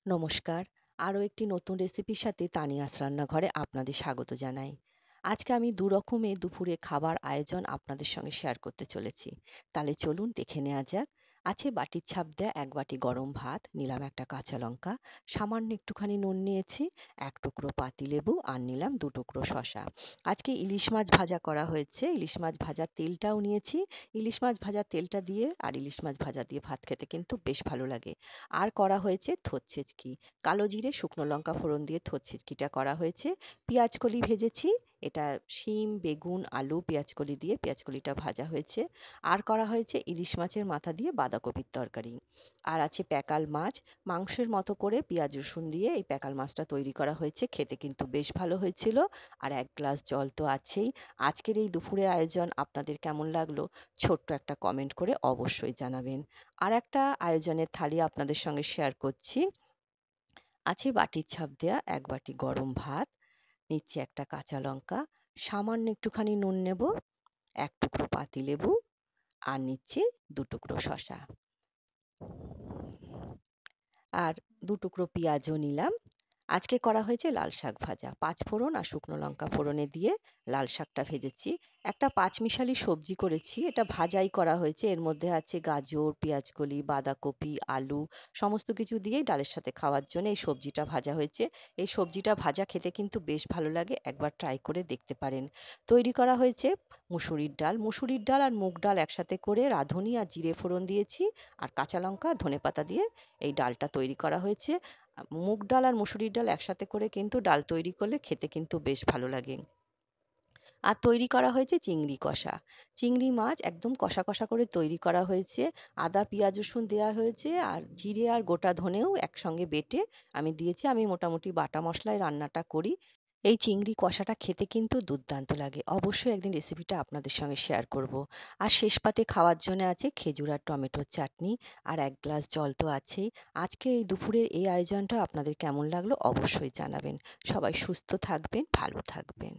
নমস্কার। আরও একটি নতুন রেসিপির সাথে তানিয়াস রান্নাঘরে আপনাদের স্বাগত জানাই। আজকে আমি ২ রকমের দুপুরে খাবার আয়োজন আপনাদের সঙ্গে শেয়ার করতে চলেছি। তাহলে চলুন দেখে নেওয়া যাক। আছে বাটির ছাপ দেয়া ১ বাটি গরম ভাত, নিলাম একটা কাঁচা লঙ্কা, সামান্য একটুখানি নুন নিয়েছি, ১ টুকরো পাতিলেবু আর নিলাম ২ টুকরো শসা। আজকে ইলিশ মাছ ভাজা করা হয়েছে। ইলিশ মাছ ভাজার তেলটাও নিয়েছি। ইলিশ মাছ ভাজার তেলটা দিয়ে আর ইলিশ মাছ ভাজা দিয়ে ভাত খেতে কিন্তু বেশ ভালো লাগে। আর করা হয়েছে থোড় ছেঁচকি। কালো জিরে, শুকনো লঙ্কা ফোড়ন দিয়ে থোড় ছেঁচকিটা করা হয়েছে। পেঁয়াজকলি ভেজেছি। এটা শিম, বেগুন, আলু, পেঁয়াজকলি দিয়ে পেঁয়াজকলিটা ভাজা হয়েছে। আর করা হয়েছে ইলিশ মাছের মাথা দিয়ে বাঁধাকপির তরকারি। আর আছে প্যাকাল মাছ। মাংসের মতো করে পেঁয়াজ রসুন দিয়ে এই প্যাকাল মাছটা তৈরি করা হয়েছে। খেতে কিন্তু বেশ ভালো হয়েছিল। আর ১ গ্লাস জল তো আছেই। আজকের এই দুপুরের আয়োজন আপনাদের কেমন লাগলো? ছোট্ট একটা কমেন্ট করে অবশ্যই জানাবেন। আরেকটা আয়োজনের থালি আপনাদের সঙ্গে শেয়ার করছি। আছে বাটির ছাপ দেয়া ১ বাটি গরম ভাত, নিচ্ছি একটা কাঁচা লঙ্কা, সামান্য একটুখানি নুন নেব, ১ টুকরো পাতিলেবু আর নিচ্ছি ২ টুকরো শসা। আর ২ টুকরো পেঁয়াজও নিলাম। আজকে করা হয়েছে লাল শাক ভাজা। ৫ ফোড়ন আর শুকনো লঙ্কা ফোড়নে দিয়ে লাল শাকটা ভেজেছি। একটা পাঁচমিশালি সবজি করেছি। এটা ভাজাই করা হয়েছে। এর মধ্যে আছে গাজর, পেঁয়াজকলি, বাঁধাকপি, আলু সমস্ত কিছু দিয়েই ডালের সাথে খাওয়ার জন্য এই সবজিটা ভাজা হয়েছে। এই সবজিটা ভাজা খেতে কিন্তু বেশ ভালো লাগে। একবার ট্রাই করে দেখতে পারেন। তৈরি করা হয়েছে মুসুরির ডাল। মুসুরির ডাল আর মুগ ডাল একসাথে করে রাঁধুনি আর জিরে ফোড়ন দিয়েছি আর কাঁচা লঙ্কা, ধনেপাতা দিয়ে এই ডালটা তৈরি করা হয়েছে। মুগ ডাল আর মুসুরির ডাল একসাথে করে কিন্তু ডাল তৈরি করলে খেতে কিন্তু বেশ ভালো লাগে। আর তৈরি করা হয়েছে চিংড়ি কষা। চিংড়ি মাছ একদম কষা, কষা করে তৈরি করা হয়েছে। আদা, পেঁয়াজ, রসুন দেয়া হয়েছে আর জিরে আর গোটা ধনেও একসঙ্গে বেটে আমি দিয়েছি। আমি মোটামুটি বাটা মশলায় রান্নাটা করি। এই চিংড়ি কষাটা খেতে কিন্তু দুর্দান্ত লাগে। অবশ্যই একদিন রেসিপিটা আপনাদের সঙ্গে শেয়ার করব। আর শেষ পাতে খাওয়ার জন্য আছে খেজুর আর টমেটোর চাটনি আর ১ গ্লাস জল তো আছেই। আজকের এই দুপুরের এই আয়োজনটা আপনাদের কেমন লাগলো অবশ্যই জানাবেন। সবাই সুস্থ থাকবেন, ভালো থাকবেন।